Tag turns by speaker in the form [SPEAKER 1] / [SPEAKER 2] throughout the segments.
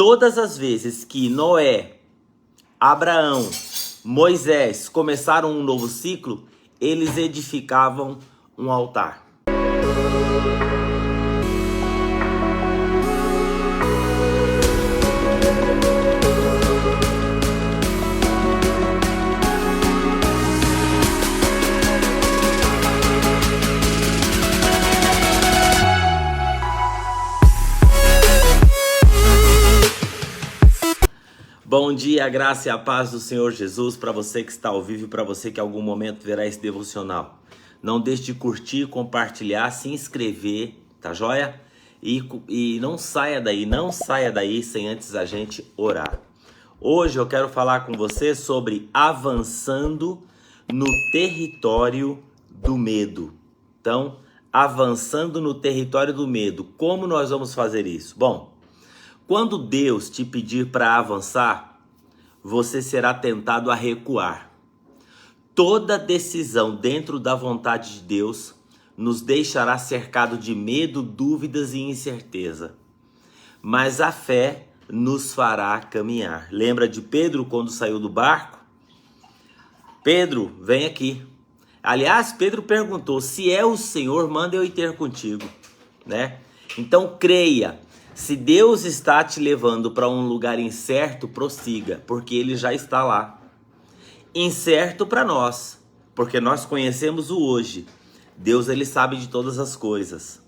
[SPEAKER 1] Todas as vezes que Noé, Abraão, Moisés começaram um novo ciclo, eles edificavam um altar. Bom dia, a graça e a paz do Senhor Jesus para você que está ao vivo e para você que em algum momento verá esse devocional. Não deixe de curtir, compartilhar, se inscrever, tá joia? E não saia daí sem antes a gente orar. Hoje eu quero falar com você sobre avançando no território do medo. Então, avançando no território do medo. Como nós vamos fazer isso? Bom, quando Deus te pedir para avançar, você será tentado a recuar. Toda decisão dentro da vontade de Deus nos deixará cercado de medo, dúvidas e incerteza. Mas a fé nos fará caminhar. Lembra de Pedro quando saiu do barco? Pedro, vem aqui. Aliás, Pedro perguntou: se é o Senhor, manda eu ir ter contigo, né? Então creia. Se Deus está te levando para um lugar incerto, prossiga, porque Ele já está lá. Incerto para nós, porque nós conhecemos o hoje. Deus, Ele sabe de todas as coisas.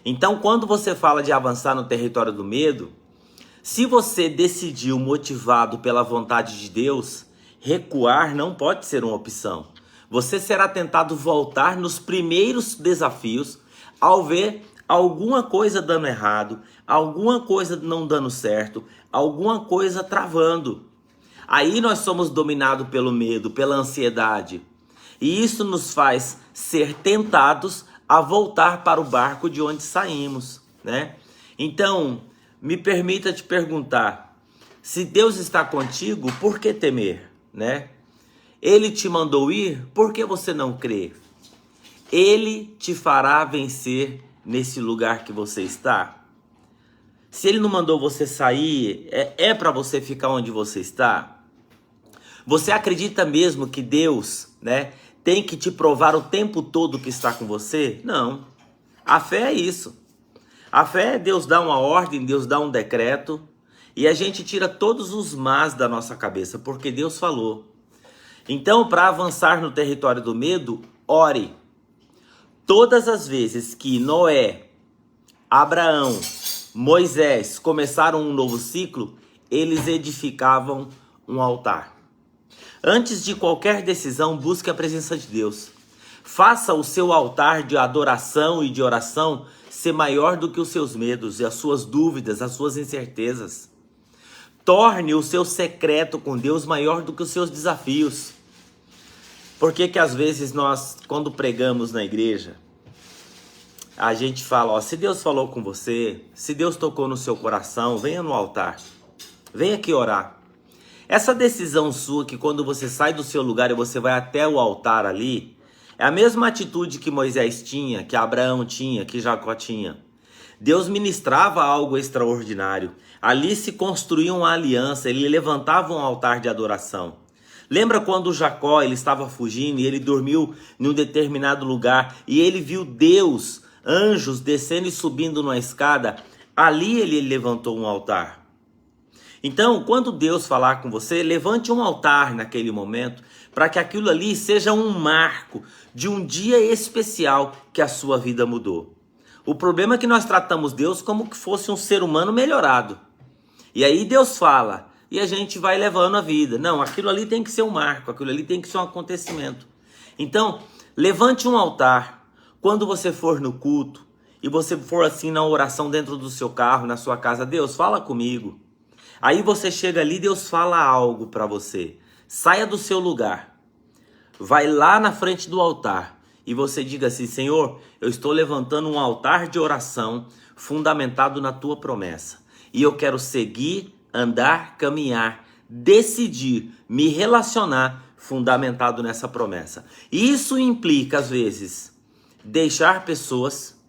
[SPEAKER 1] Então, quando você fala de avançar no território do medo, se você decidiu motivado pela vontade de Deus, recuar não pode ser uma opção. Você será tentado voltar nos primeiros desafios ao ver alguma coisa dando errado, alguma coisa não dando certo, alguma coisa travando. Aí nós somos dominados pelo medo, pela ansiedade. E isso nos faz ser tentados a voltar para o barco de onde saímos, né? Então, me permita te perguntar, se Deus está contigo, por que temer, né? Ele te mandou ir, por que você não crê? Ele te fará vencer nesse lugar que você está. Se Ele não mandou você sair, é para você ficar onde você está? Você acredita mesmo que Deus, né, tem que te provar o tempo todo que está com você? Não. A fé é isso. A fé é Deus dá uma ordem, Deus dá um decreto e a gente tira todos os mas da nossa cabeça, porque Deus falou. Então, para avançar no território do medo, ore. Todas as vezes que Noé, Abraão, Moisés começaram um novo ciclo, eles edificavam um altar. Antes de qualquer decisão, busque a presença de Deus. Faça o seu altar de adoração e de oração ser maior do que os seus medos e as suas dúvidas, as suas incertezas. Torne o seu secreto com Deus maior do que os seus desafios. Por que às vezes nós, quando pregamos na igreja, a gente fala, ó, se Deus falou com você, se Deus tocou no seu coração, venha no altar, venha aqui orar. Essa decisão sua que quando você sai do seu lugar e você vai até o altar ali, é a mesma atitude que Moisés tinha, que Abraão tinha, que Jacó tinha. Deus ministrava algo extraordinário. Ali se construía uma aliança, ele levantava um altar de adoração. Lembra quando Jacó ele estava fugindo e ele dormiu em um determinado lugar e ele viu Deus, anjos descendo e subindo numa escada? Ali ele levantou um altar. Então, quando Deus falar com você, levante um altar naquele momento para que aquilo ali seja um marco de um dia especial que a sua vida mudou. O problema é que nós tratamos Deus como que fosse um ser humano melhorado. E aí Deus fala e a gente vai levando a vida. Não, aquilo ali tem que ser um marco, aquilo ali tem que ser um acontecimento. Então, levante um altar. Quando você for no culto e você for assim na oração dentro do seu carro, na sua casa, Deus, fala comigo. Aí você chega ali, Deus fala algo para você. Saia do seu lugar. Vai lá na frente do altar e você diga assim, Senhor, eu estou levantando um altar de oração fundamentado na tua promessa. E eu quero seguir, andar, caminhar, decidir, me relacionar fundamentado nessa promessa. Isso implica, às vezes, deixar pessoas,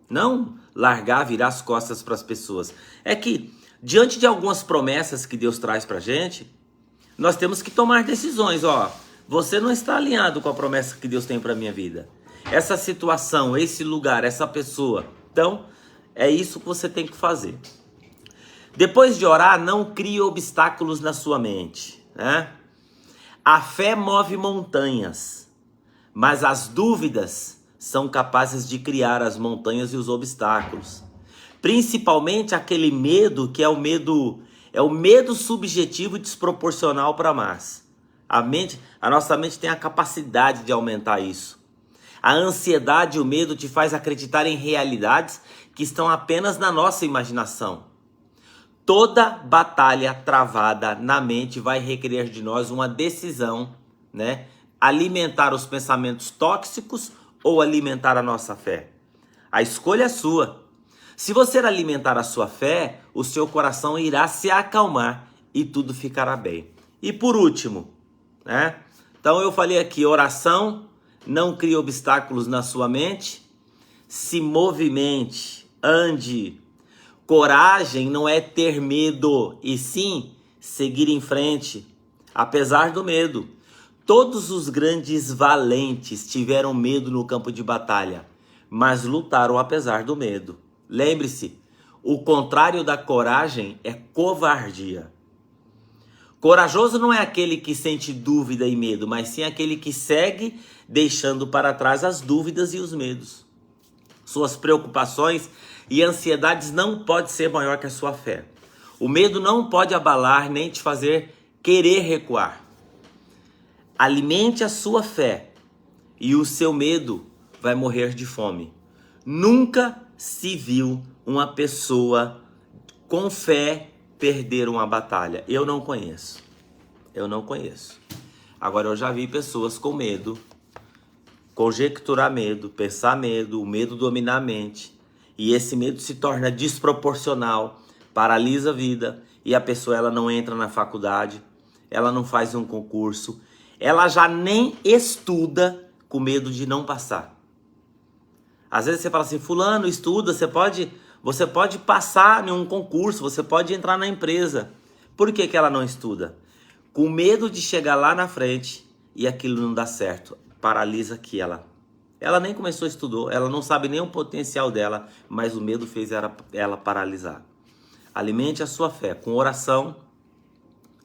[SPEAKER 1] não largar, virar as costas para as pessoas. É que Diante de algumas promessas que Deus traz pra gente, nós temos que tomar decisões, ó. Você não está alinhado com a promessa que Deus tem para minha vida. Essa situação, esse lugar, essa pessoa. Então, é isso que você tem que fazer. Depois de orar, não crie obstáculos na sua mente, né? A fé move montanhas, mas as dúvidas são capazes de criar as montanhas e os obstáculos. Principalmente aquele medo que é o medo subjetivo e desproporcional para mais. A nossa mente tem a capacidade de aumentar isso. A ansiedade e o medo te faz acreditar em realidades que estão apenas na nossa imaginação. Toda batalha travada na mente vai requerer de nós uma decisão, né? Alimentar os pensamentos tóxicos ou alimentar a nossa fé. A escolha é sua. Se você alimentar a sua fé, o seu coração irá se acalmar e tudo ficará bem. E por último, né? Então eu falei aqui, oração, não crie obstáculos na sua mente, se movimente, ande. Coragem não é ter medo, e sim seguir em frente, apesar do medo. Todos os grandes valentes tiveram medo no campo de batalha, mas lutaram apesar do medo. Lembre-se, o contrário da coragem é covardia. Corajoso não é aquele que sente dúvida e medo, mas sim aquele que segue deixando para trás as dúvidas e os medos. Suas preocupações e ansiedades não podem ser maior que a sua fé. O medo não pode abalar nem te fazer querer recuar. Alimente a sua fé e o seu medo vai morrer de fome. Nunca se viu uma pessoa com fé perder uma batalha. Eu não conheço. Agora eu já vi pessoas com medo, conjecturar medo, pensar medo, o medo dominar a mente. E esse medo se torna desproporcional, paralisa a vida e a pessoa ela não entra na faculdade, ela não faz um concurso, ela já nem estuda com medo de não passar. Às vezes você fala assim, fulano, estuda, você pode passar em um concurso, você pode entrar na empresa. Por que que ela não estuda? Com medo de chegar lá na frente e aquilo não dá certo, paralisa que ela nem começou a estudar, ela não sabe nem o potencial dela, mas o medo fez ela paralisar. Alimente a sua fé com oração,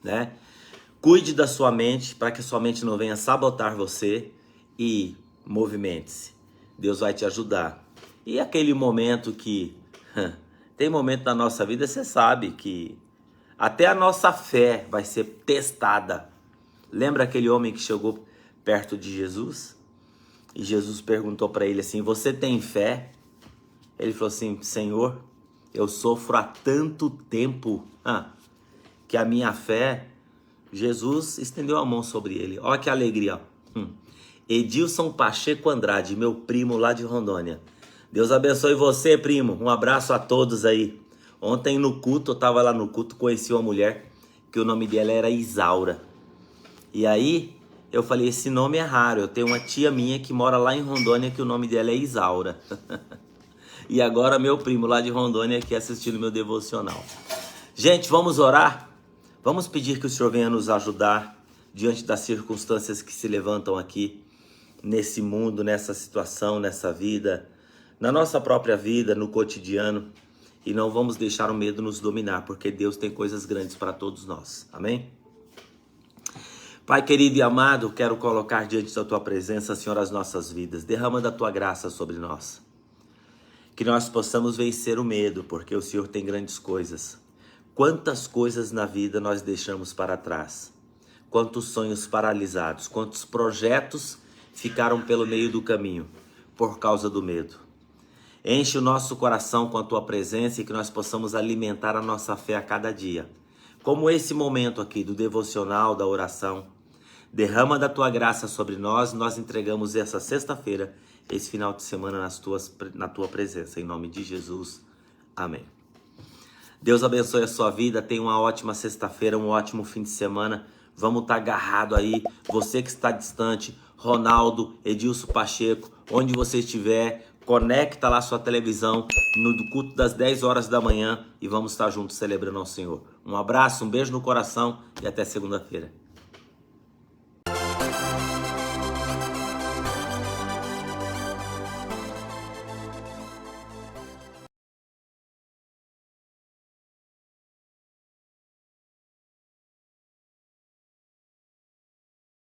[SPEAKER 1] né? Cuide da sua mente para que a sua mente não venha sabotar você e movimente-se. Deus vai te ajudar. E aquele momento que tem momento na nossa vida, você sabe que até a nossa fé vai ser testada. Lembra aquele homem que chegou perto de Jesus? E Jesus perguntou para ele assim, você tem fé? Ele falou assim, Senhor, eu sofro há tanto tempo que a minha fé... Jesus estendeu a mão sobre ele. Olha que alegria. Edilson Pacheco Andrade, meu primo lá de Rondônia. Deus abençoe você, primo. Um abraço a todos aí. Ontem no culto, eu estava lá no culto, conheci uma mulher que o nome dela era Isaura. E aí eu falei, esse nome é raro. Eu tenho uma tia minha que mora lá em Rondônia que o nome dela é Isaura. E agora meu primo lá de Rondônia aqui assistindo meu devocional. Gente, vamos orar? Vamos pedir que o Senhor venha nos ajudar diante das circunstâncias que se levantam aqui, nesse mundo, nessa situação, nessa vida, na nossa própria vida, no cotidiano. E não vamos deixar o medo nos dominar, porque Deus tem coisas grandes para todos nós. Amém? Pai querido e amado, quero colocar diante da Tua presença, Senhor, as nossas vidas. Derrama da Tua graça sobre nós. Que nós possamos vencer o medo, porque o Senhor tem grandes coisas. Quantas coisas na vida nós deixamos para trás? Quantos sonhos paralisados? Quantos projetos ficaram pelo meio do caminho por causa do medo? Enche o nosso coração com a Tua presença e que nós possamos alimentar a nossa fé a cada dia. Como esse momento aqui do devocional, da oração. Derrama da Tua graça sobre nós. Nós entregamos essa sexta-feira, esse final de semana na Tua presença. Em nome de Jesus. Amém. Deus abençoe a sua vida, tenha uma ótima sexta-feira, um ótimo fim de semana. Vamos estar agarrado aí, você que está distante, Ronaldo, Edilson Pacheco, onde você estiver, conecta lá sua televisão no culto das 10 horas da manhã e vamos estar juntos celebrando ao Senhor. Um abraço, um beijo no coração e até segunda-feira.